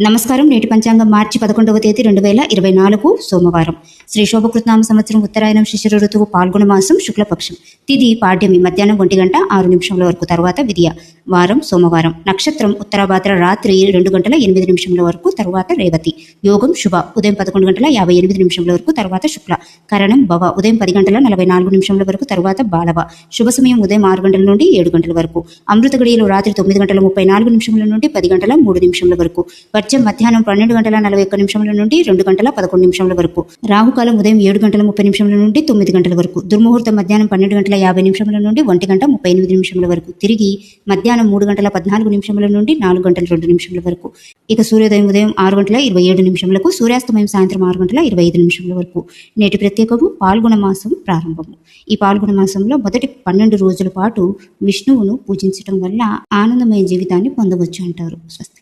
నమస్కారం. నేటి పంచాంగం మార్చి 11వ తేదీ 2024 సోమవారం. శ్రీ శోభకృతనామ సంవత్సరం ఉత్తరాయణం శిశిర ఋతువు పాల్గొన మాసం శుక్లపక్షం. తిథి పాడ్యమి మధ్యాహ్నం 1:06 వరకు, తర్వాత విదియ. వారం సోమవారం. నక్షత్రం ఉత్తరాభాద్ర రాత్రి 2:08 వరకు, తర్వాత రేవతి. యోగం శుభ ఉదయం 11:58 వరకు, తర్వాత శుక్ల. కరణం భవ ఉదయం 10:44 వరకు, తర్వాత బాలవ. శుభ సమయం ఉదయం 6 గంటల నుండి 7 గంటల వరకు. అమృత గడియలు రాత్రి 9:34 నుండి 10:03 వరకు. వర్జం మధ్యాహ్నం 12:41 నుండి 2:11 వరకు. రాహుకాలం ఉదయం 7:30 నుండి 9 గంటల వరకు. దుర్ముహూర్తం మధ్యాహ్నం 12:50 నుండి 1:38 వరకు. తిరిగి మధ్యాహ్నం 3:14 నుండి 4:02 వరకు. ఇక సూర్యోదయం ఉదయం 6:27 సూర్యాస్తమయం సాయంత్రం 6:25 వరకు. నేటి ప్రత్యేకము పాల్గొన మాసం ప్రారంభము. ఈ పాల్గొన మాసంలో మొదటి 12 రోజుల పాటు విష్ణువును పూజించడం వల్ల ఆనందమయ జీవితాన్ని పొందవచ్చు అంటారు. స్వస్తి.